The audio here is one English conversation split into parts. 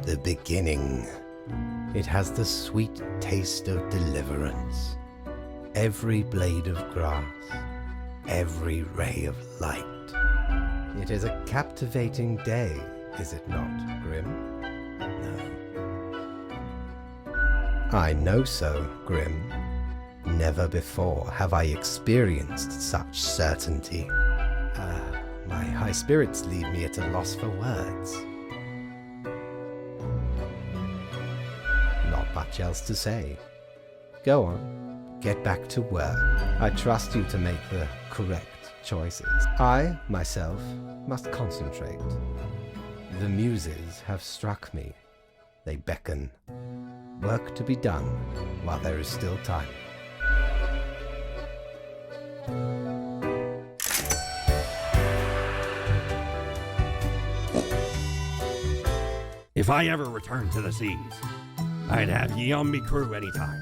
the beginning. It has the sweet taste of deliverance. Every blade of grass, every ray of light. It is a captivating day, is it not, Grim? No. I know so, Grim. Never before have I experienced such certainty. My high spirits leave me at a loss for words. Not much else to say. Go on, get back to work. I trust you to make the correct choices. I, myself, must concentrate. The muses have struck me. They beckon. Work to be done while there is still time. If I ever return to the seas, I'd have ye on me crew anytime.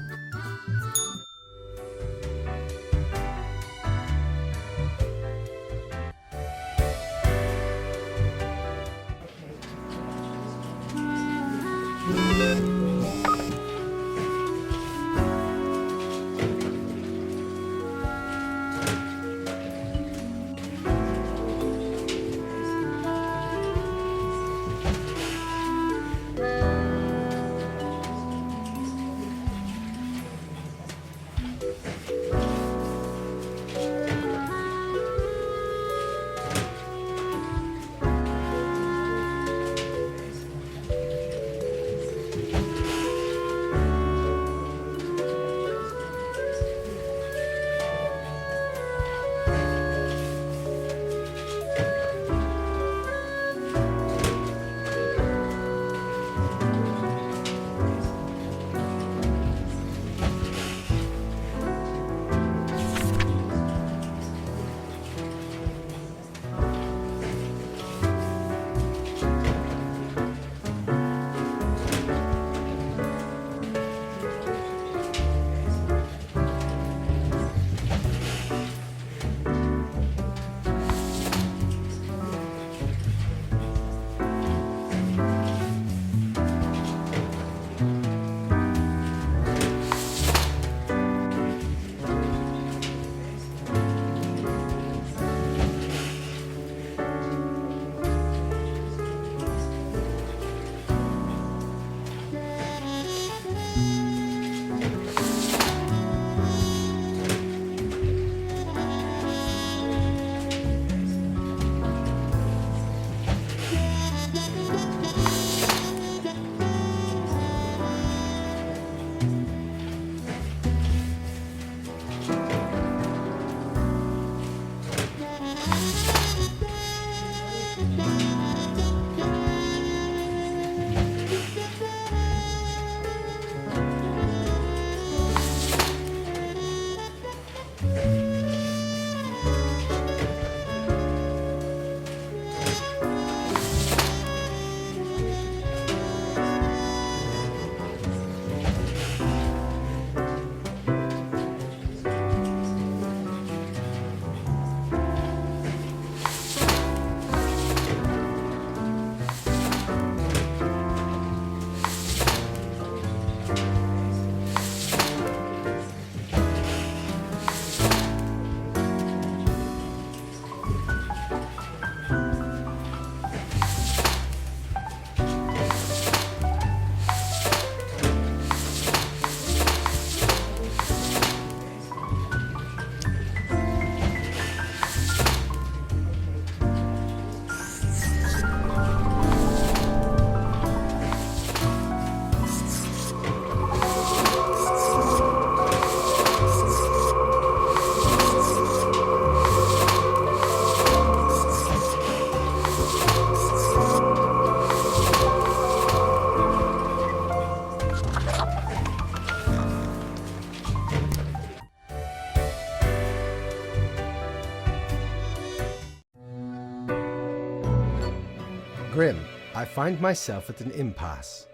Grim, I find myself at an impasse.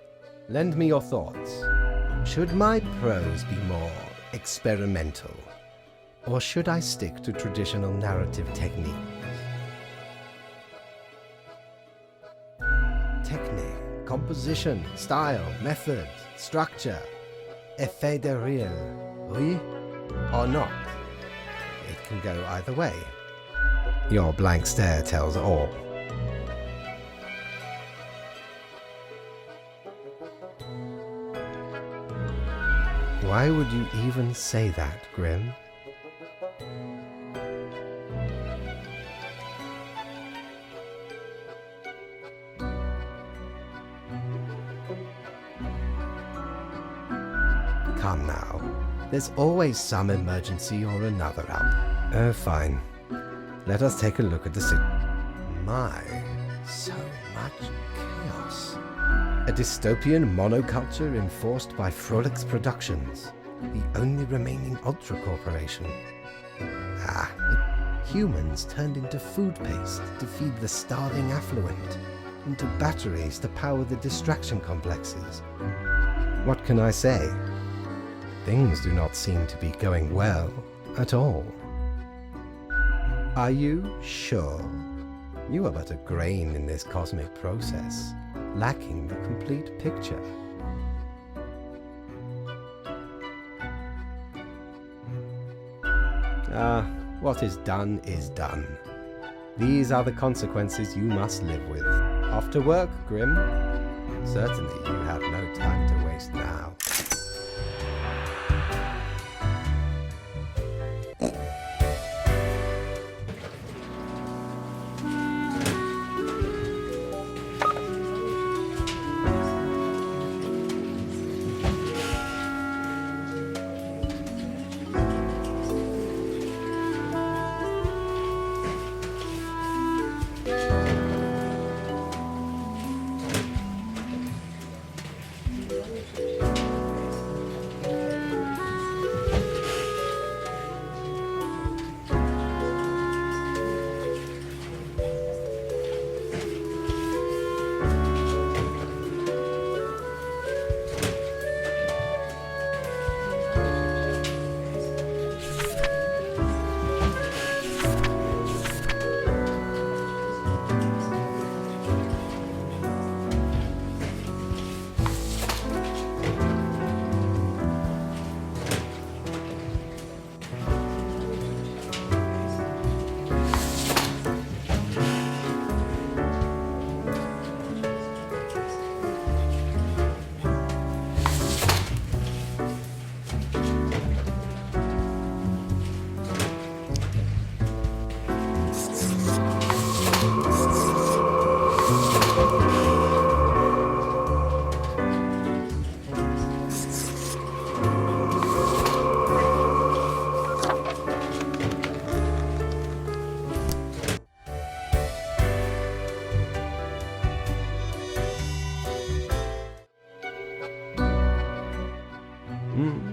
Lend me your thoughts. Should my prose be more experimental? Or should I stick to traditional narrative techniques? Technique, composition, style, method, structure, effet de rire, oui or not. It can go either way. Your blank stare tells all. Why would you even say that, Grim? Come now. There's always some emergency or another out. Oh, fine. Let us take a look at the city. My, so much chaos. A dystopian monoculture enforced by Frolix Productions, the only remaining Ultra Corporation. Humans turned into food paste to feed the starving affluent, into batteries to power the distraction complexes. What can I say? Things do not seem to be going well at all. Are you sure? You are but a grain in this cosmic process, lacking the complete picture. What is done is done. These are the consequences you must live with. Off to work, Grim. Certainly you have no time to waste now.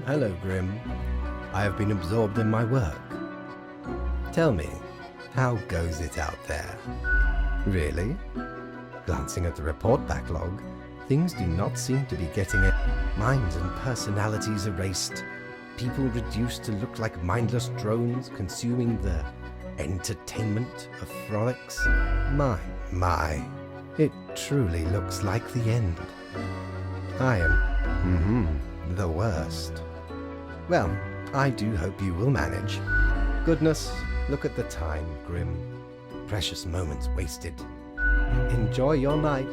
Hello, Grim. I have been absorbed in my work. Tell me, how goes it out there? Really? Glancing at the report backlog, things do not seem to be getting it. Minds and personalities erased. People reduced to look like mindless drones consuming the entertainment of frolics. My. It truly looks like the end. I am, the worst. Well, I do hope you will manage. Goodness, look at the time, Grim. Precious moments wasted. Enjoy your night.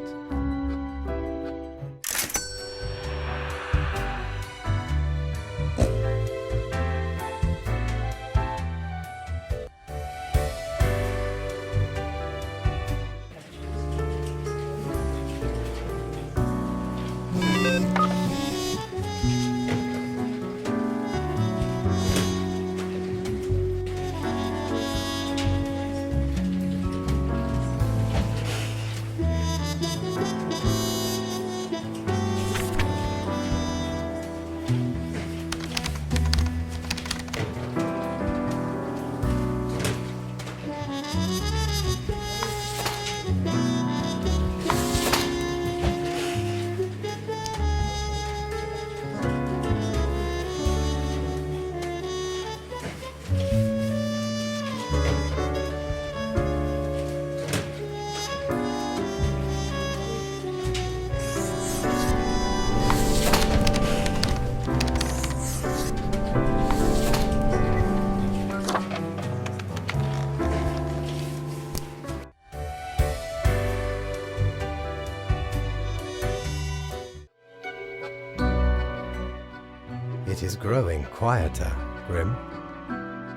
'Tis growing quieter, Grim.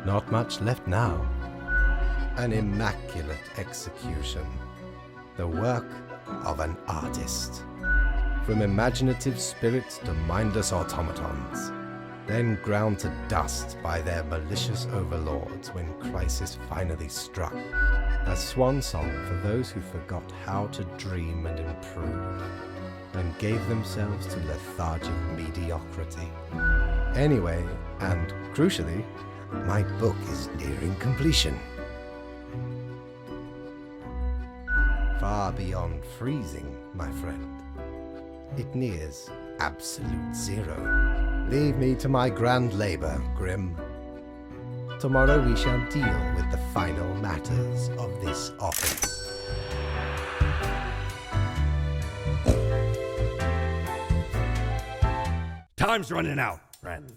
Not much left now. An immaculate execution. The work of an artist. From imaginative spirits to mindless automatons, then ground to dust by their malicious overlords when crisis finally struck. A swan song for those who forgot how to dream and improve, and gave themselves to lethargic mediocrity. Anyway, and crucially, my book is nearing completion. Far beyond freezing, my friend. It nears absolute zero. Leave me to my grand labor, Grim. Tomorrow we shall deal with the final matters of this office. Time's running out, friend.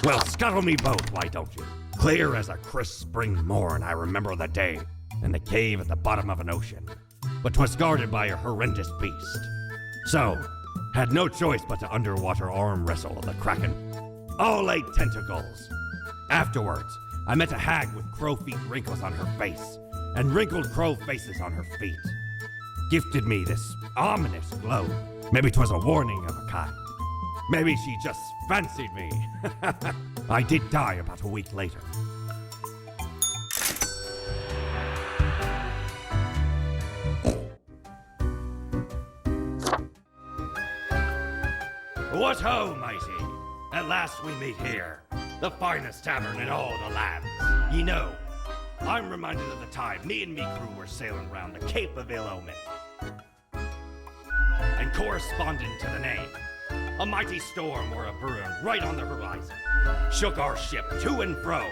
Well, scuttle me both, why don't you? Clear as a crisp spring morn, I remember the day in the cave at the bottom of an ocean, but 'twas guarded by a horrendous beast. So, had no choice but to underwater arm wrestle the kraken. All 8 tentacles. Afterwards, I met a hag with crow feet wrinkles on her face, and wrinkled crow faces on her feet. Gifted me this ominous glow. Maybe 'twas a warning of a kind. Maybe she just fancied me. I did die about a week later. What ho, mighty! At last we meet here, the finest tavern in all the lands. Ye know, I'm reminded of the time me and me crew were sailing round the Cape of Ill Omen. And corresponding to the name, a mighty storm or a brewing right on the horizon shook our ship to and fro.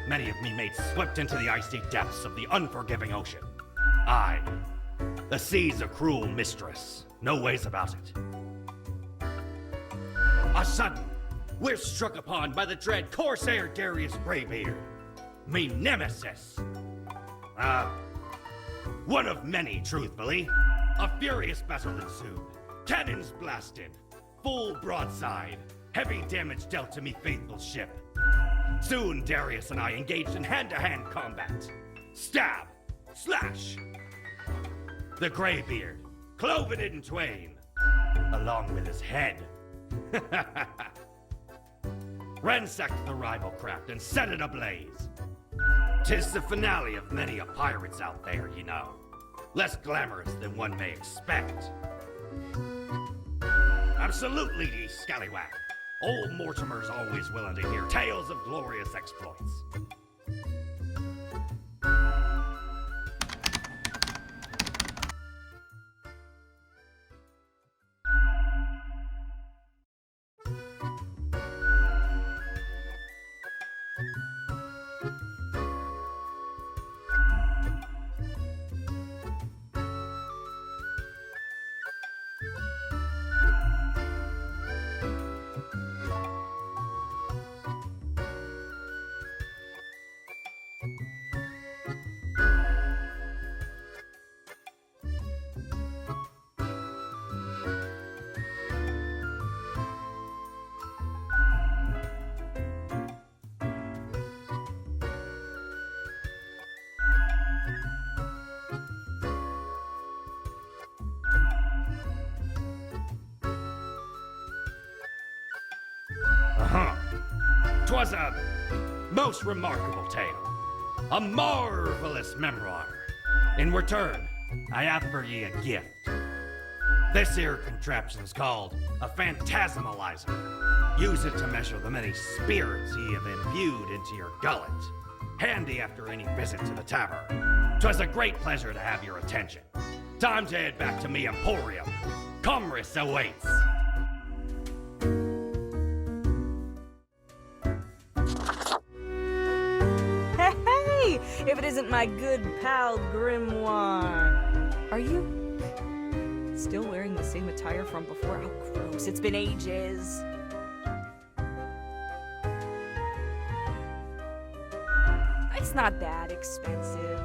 Many of me mates slipped into the icy depths of the unforgiving ocean. Aye, the sea's a cruel mistress, no ways about it. A sudden, we're struck upon by the dread Corsair Darius Greybeard, me nemesis. One of many, truthfully. A furious battle ensued, cannons blasted, full broadside, heavy damage dealt to me faithful ship. Soon Darius and I engaged in hand-to-hand combat. Stab! Slash! The Greybeard, cloven in twain, along with his head. Ransacked the rival craft and set it ablaze. 'Tis the finale of many a pirate's out there, you know. Less glamorous than one may expect. Absolutely, ye scallywag. Old Mortimer's always willing to hear tales of glorious exploits. Twas a most remarkable tale, a marvelous memoir. In return, I have for ye a gift. This here contraption's called a phantasmalizer. Use it to measure the many spirits ye have imbued into your gullet. Handy after any visit to the tavern. 'Twas a great pleasure to have your attention. Time to head back to me emporium. Commerce awaits. If it isn't my good pal Grimoire. Are you still wearing the same attire from before? How gross. It's been ages. not that expensive.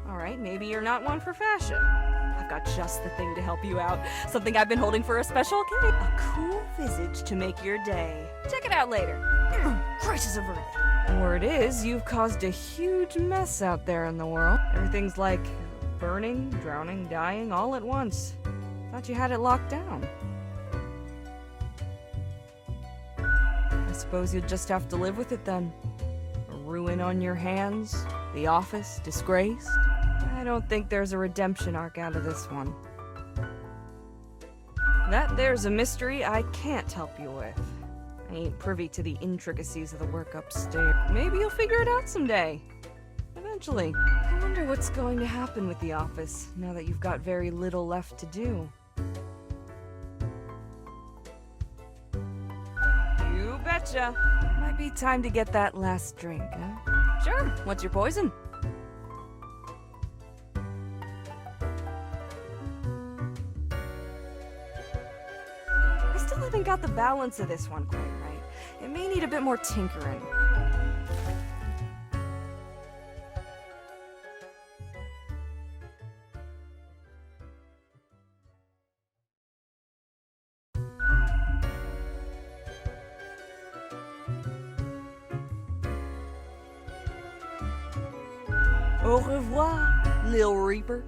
Alright, maybe you're not one for fashion. I've got just the thing to help you out. Something I've been holding for a special occasion. A cool visage to make your day. Check it out later. Crisis averted. Word is, you've caused a huge mess out there in the world. Everything's like burning, drowning, dying all at once. Thought you had it locked down. I suppose you'll just have to live with it then. A ruin on your hands, the office disgraced. I don't think there's a redemption arc out of this one. That there's a mystery I can't help you with. I ain't privy to the intricacies of the work upstairs. Maybe you'll figure it out someday. Eventually. I wonder what's going to happen with the office, now that you've got very little left to do. You betcha. Might be time to get that last drink, huh? Sure, what's your poison? I still haven't got the balance of this one quite right. It may need a bit more tinkering. Au revoir, Lil Reaper.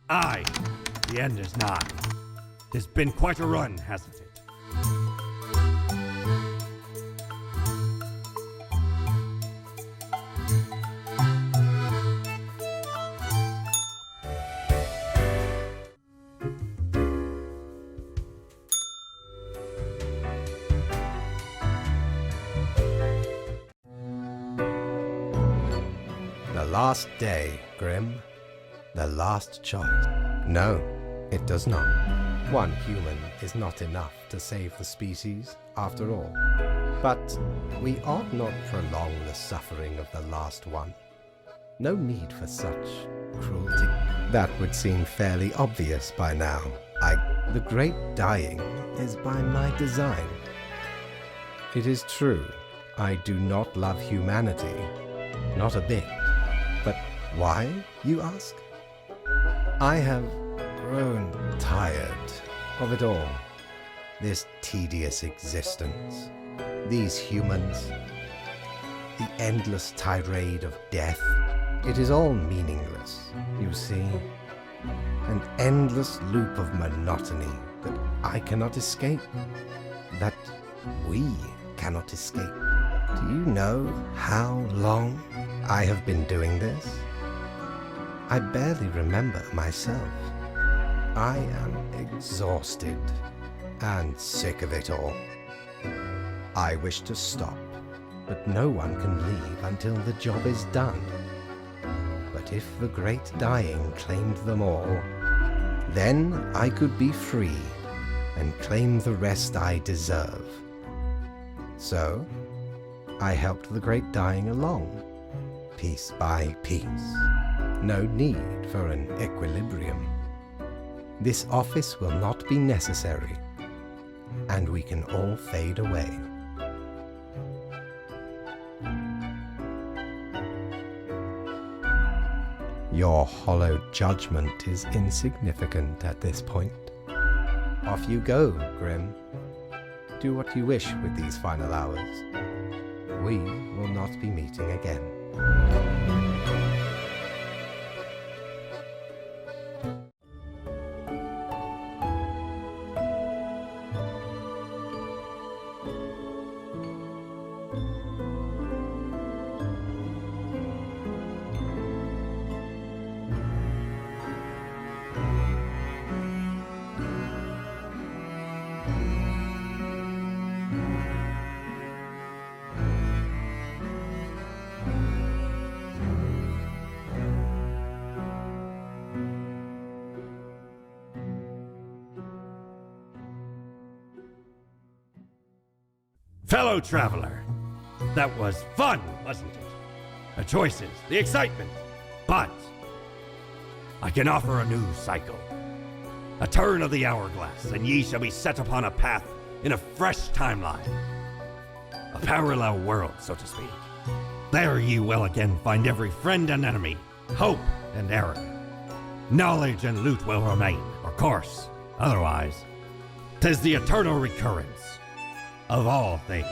Aye, the end is nigh. It's been quite a run, hasn't it? The last day, Grim. The last choice. No, it does not. One human is not enough to save the species, after all. But we ought not prolong the suffering of the last one. No need for such cruelty. That would seem fairly obvious by now. The great dying is by my design. It is true, I do not love humanity. Not a bit. But why, you ask? I have grown tired of it all. This tedious existence. These humans. The endless tirade of death. It is all meaningless, you see. An endless loop of monotony that I cannot escape. That we cannot escape. Do you know how long I have been doing this? I barely remember myself. I am exhausted and sick of it all. I wish to stop but no one can leave until the job is done. But if the great dying claimed them all, then I could be free and claim the rest I deserve. So, I helped the great dying along, piece by piece. No need for an equilibrium. This office will not be necessary, and we can all fade away. Your hollow judgment is insignificant at this point. Off you go, Grim. Do what you wish with these final hours. We will not be meeting again. Fellow traveler, that was fun, wasn't it? The choices, the excitement. But I can offer a new cycle. A turn of the hourglass, and ye shall be set upon a path in a fresh timeline. A parallel world, so to speak. There ye will again find every friend and enemy, hope and error. Knowledge and loot will remain, of course. Otherwise, 'tis the eternal recurrence of all things.